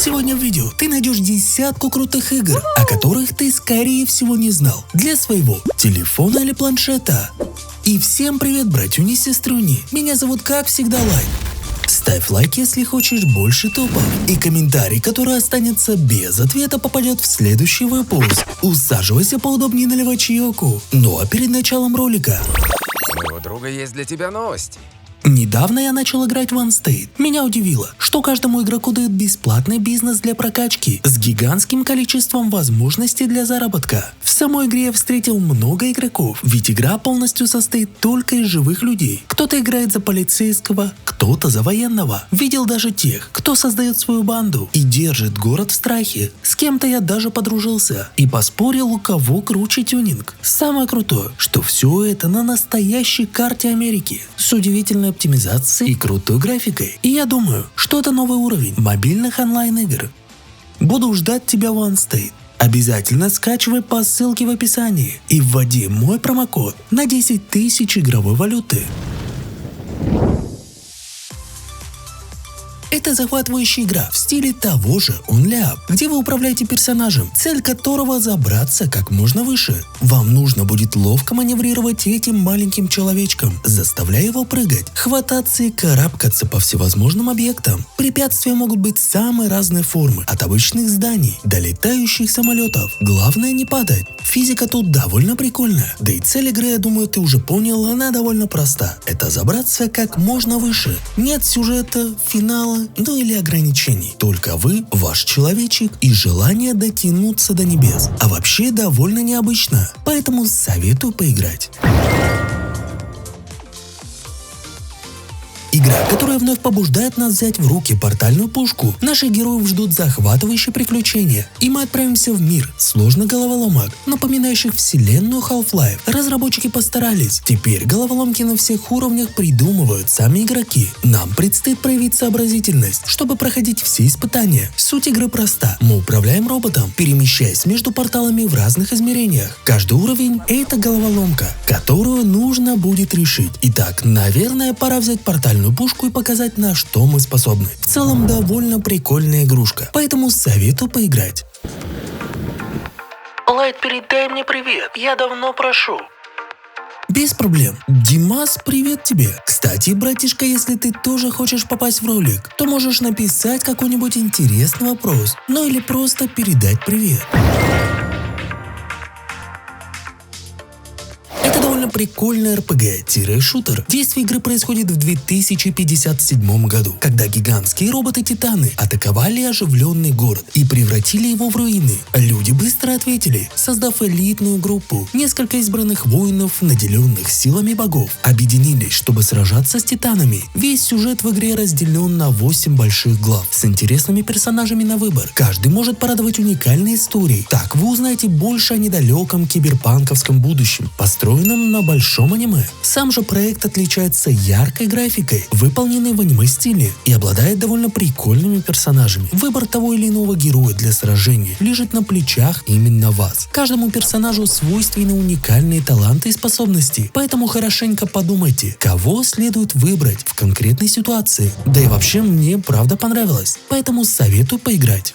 Сегодня в видео ты найдешь десятку крутых игр, о которых ты скорее всего не знал, для своего телефона или планшета. И всем привет, братюни и сестрюни, меня зовут как всегда Лайк. Ставь лайк, если хочешь больше топов, и комментарий, который останется без ответа, попадет в следующий выпуск. Усаживайся поудобнее, наливай чаёку. Ну а перед началом ролика... У моего друга есть для тебя новости. Недавно я начал играть в OneState. Меня удивило, что каждому игроку дают бесплатный бизнес для прокачки с гигантским количеством возможностей для заработка. В самой игре я встретил много игроков, ведь игра полностью состоит только из живых людей. Кто-то играет за полицейского, кто-то за военного. Видел даже тех, кто создает свою банду и держит город в страхе. С кем-то я даже подружился и поспорил, у кого круче тюнинг. Самое крутое, что все это на настоящей карте Америки с удивительной оптимизацией и крутой графикой. И я думаю, что это новый уровень мобильных онлайн-игр. Буду ждать тебя в OneState. Обязательно скачивай по ссылке в описании и вводи мой промокод на 10 тысяч игровой валюты. Это захватывающая игра в стиле того же OnlyUp, где вы управляете персонажем, цель которого забраться как можно выше. Вам нужно будет ловко маневрировать этим маленьким человечком, заставляя его прыгать, хвататься и карабкаться по всевозможным объектам. Препятствия могут быть самой разной формы, от обычных зданий до летающих самолетов. Главное не падать. Физика тут довольно прикольная, да и цель игры, я думаю, ты уже понял, она довольно проста. Это забраться как можно выше. Нет сюжета, финала, ну или ограничений. Только вы, ваш человечек и желание дотянуться до небес. А вообще довольно необычно, поэтому советую поиграть. Игра, которая вновь побуждает нас взять в руки портальную пушку. Наших героев ждут захватывающие приключения, и мы отправимся в мир сложных головоломок, напоминающих вселенную Half-Life. Разработчики постарались. Теперь головоломки на всех уровнях придумывают сами игроки. Нам предстоит проявить сообразительность, чтобы проходить все испытания. Суть игры проста. Мы управляем роботом, перемещаясь между порталами в разных измерениях. Каждый уровень – это головоломка, которую нужно будет решить. Итак, наверное, пора взять портальную пушку и показать, на что мы способны. В целом, довольно прикольная игрушка, поэтому советую поиграть. Лайт, передай мне привет, я давно прошу. Без проблем. Димас, привет тебе. Кстати, братишка, если ты тоже хочешь попасть в ролик, то можешь написать какой-нибудь интересный вопрос, ну или просто передать привет. Прикольный RPG-шутер. Действие игры происходит в 2057 году, когда гигантские роботы-титаны атаковали оживленный город и превратили его в руины. Люди быстро ответили, создав элитную группу. Несколько избранных воинов, наделенных силами богов, объединились, чтобы сражаться с титанами. Весь сюжет в игре разделен на 8 больших глав с интересными персонажами на выбор. Каждый может порадовать уникальной историей. Так вы узнаете больше о недалеком киберпанковском будущем, построенном на большом аниме. Сам же проект отличается яркой графикой, выполненной в аниме-стиле, и обладает довольно прикольными персонажами. Выбор того или иного героя для сражения лежит на плечах именно вас. Каждому персонажу свойственны уникальные таланты и способности, поэтому хорошенько подумайте, кого следует выбрать в конкретной ситуации. Да и вообще мне правда понравилось, поэтому советую поиграть.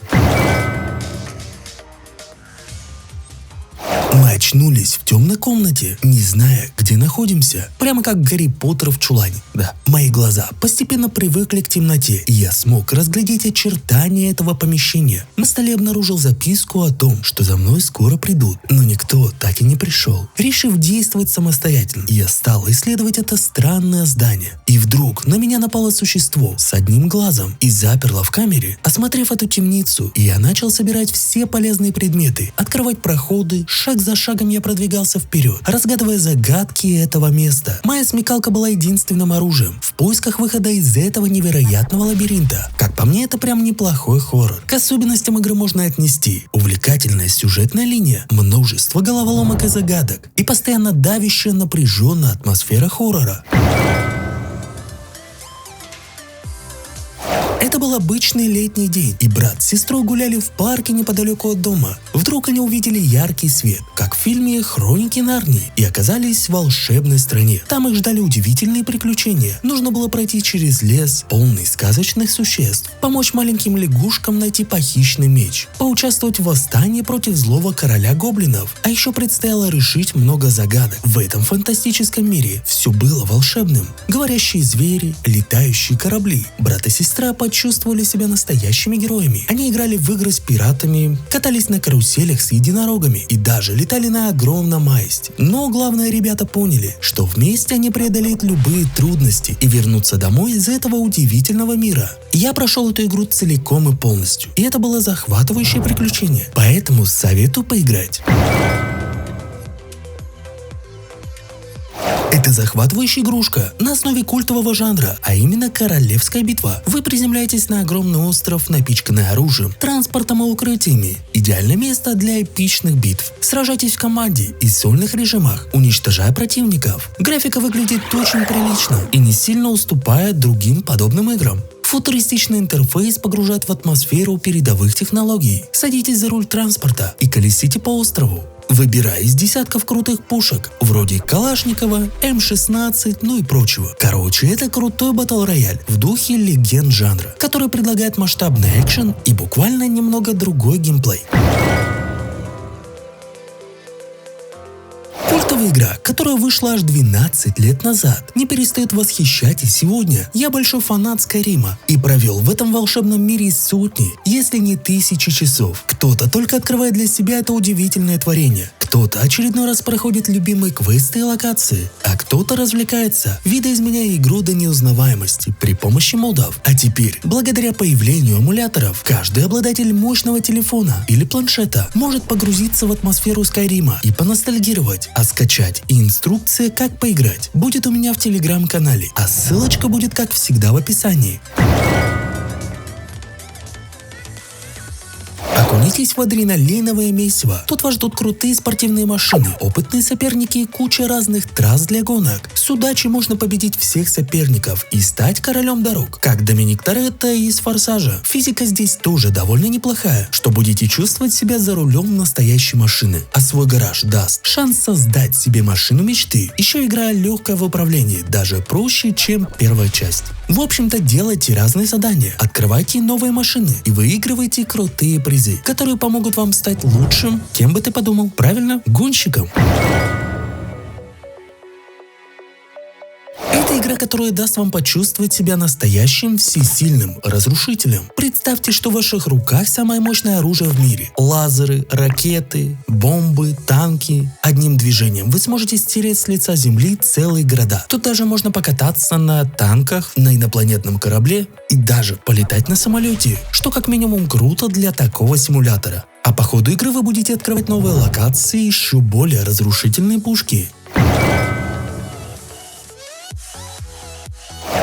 Мы очнулись в темной комнате, не зная, где находимся. Прямо как Гарри Поттер в чулане. Да. Мои глаза постепенно привыкли к темноте, и я смог разглядеть очертания этого помещения. На столе обнаружил записку о том, что за мной скоро придут, но никто так и не пришел. Решив действовать самостоятельно, я стал исследовать это странное здание. И вдруг на меня напало существо с одним глазом и заперло в камере. Осмотрев эту темницу, я начал собирать все полезные предметы, открывать проходы, шаг за шагом я продвигался вперед, разгадывая загадки этого места. Моя смекалка была единственным оружием в поисках выхода из этого невероятного лабиринта. Как по мне, это прям неплохой хоррор. К особенностям игры можно отнести увлекательная сюжетная линия, множество головоломок и загадок и постоянно давящая напряженная атмосфера хоррора. Это был обычный летний день, и брат с сестрой гуляли в парке неподалеку от дома. Вдруг они увидели яркий свет, как в фильме «Хроники Нарнии», и оказались в волшебной стране. Там их ждали удивительные приключения. Нужно было пройти через лес, полный сказочных существ, помочь маленьким лягушкам найти похищенный меч, поучаствовать в восстании против злого короля гоблинов, а еще предстояло решить много загадок. В этом фантастическом мире все было волшебным. Говорящие звери, летающие корабли. Брат и сестра почувствовали себя настоящими героями. Они играли в игры с пиратами, катались на каруселях с единорогами и даже летали на огромном аисте. Но главное, ребята поняли, что вместе они преодолеют любые трудности и вернутся домой из этого удивительного мира. Я прошел эту игру целиком и полностью, и это было захватывающее приключение, поэтому советую поиграть. Это захватывающая игрушка на основе культового жанра, а именно королевская битва. Вы приземляетесь на огромный остров, напичканный оружием, транспортом и укрытиями. Идеальное место для эпичных битв. Сражайтесь в команде и сольных режимах, уничтожая противников. Графика выглядит очень прилично и не сильно уступает другим подобным играм. Футуристичный интерфейс погружает в атмосферу передовых технологий. Садитесь за руль транспорта и колесите по острову, выбирая из десятков крутых пушек, вроде Калашникова, М16, ну и прочего. Короче, это крутой батл-рояль в духе легенд жанра, который предлагает масштабный экшен и буквально немного другой геймплей. Культовая игра, которая вышла аж 12 лет назад, не перестает восхищать и сегодня. Я большой фанат Скайрима и провел в этом волшебном мире сотни, если не тысячи часов. Кто-то только открывает для себя это удивительное творение, кто-то очередной раз проходит любимые квесты и локации, а кто-то развлекается, видоизменяя игру до неузнаваемости при помощи модов. А теперь, благодаря появлению эмуляторов, каждый обладатель мощного телефона или планшета может погрузиться в атмосферу Скайрима и поностальгировать, а скачать и инструкция, как поиграть, будет у меня в телеграм-канале, а ссылочка будет, как всегда, в описании. Окунитесь в адреналиновое месиво. Тут вас ждут крутые спортивные машины, опытные соперники и куча разных трасс для гонок. С удачей можно победить всех соперников и стать королем дорог, как Доминик Торетто из «Форсажа». Физика здесь тоже довольно неплохая, что будете чувствовать себя за рулем настоящей машины. А свой гараж даст шанс создать себе машину мечты. Еще игра легкая в управлении, даже проще, чем первая часть. В общем-то, делайте разные задания, открывайте новые машины и выигрывайте крутые призы, которые помогут вам стать лучшим, кем бы ты подумал, правильно, гонщиком. Это игра, которая даст вам почувствовать себя настоящим всесильным разрушителем. Представьте, что в ваших руках самое мощное оружие в мире. Лазеры, ракеты, бомбы, танки. Одним движением вы сможете стереть с лица земли целые города. Тут даже можно покататься на танках, на инопланетном корабле и даже полетать на самолете, что как минимум круто для такого симулятора. А по ходу игры вы будете открывать новые локации и еще более разрушительные пушки.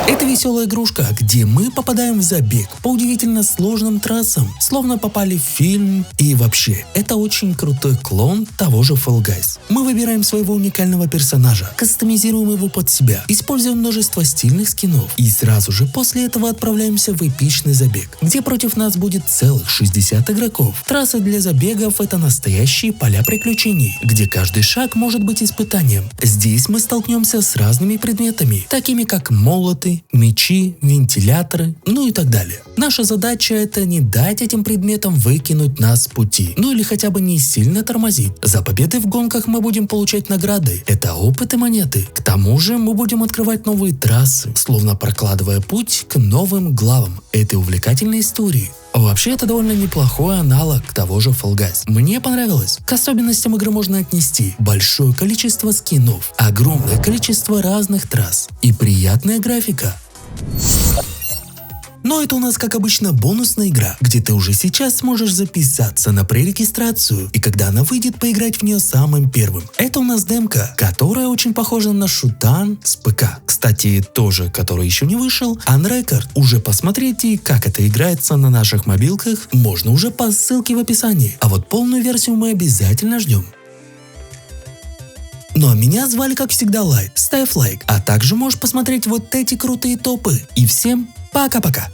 Это веселая игрушка, где мы попадаем в забег по удивительно сложным трассам, словно попали в фильм. И вообще, это очень крутой клон того же Fall Guys. Мы выбираем своего уникального персонажа, кастомизируем его под себя, используем множество стильных скинов и сразу же после этого отправляемся в эпичный забег, где против нас будет целых 60 игроков. Трассы для забегов — это настоящие поля приключений, где каждый шаг может быть испытанием. Здесь мы столкнемся с разными предметами, такими как молоты, мечи, вентиляторы, ну и так далее. Наша задача — это не дать этим предметам выкинуть нас с пути, ну или хотя бы не сильно тормозить. За победы в гонках мы будем получать награды, это опыт и монеты. К тому же мы будем открывать новые трассы, словно прокладывая путь к новым главам этой увлекательной истории. Вообще, это довольно неплохой аналог того же Fall Guys. Мне понравилось. К особенностям игры можно отнести большое количество скинов, огромное количество разных трасс и приятная графика. Но это у нас, как обычно, бонусная игра, где ты уже сейчас сможешь записаться на пререгистрацию, и когда она выйдет, поиграть в нее самым первым. Это у нас демка, которая очень похожа на Шутан с ПК. Кстати, тоже, который еще не вышел, Unrecord. Уже посмотрите, как это играется на наших мобилках, можно уже по ссылке в описании. А вот полную версию мы обязательно ждем. Ну а меня звали, как всегда, Лайт. Ставь лайк, а также можешь посмотреть вот эти крутые топы. И всем пока-пока!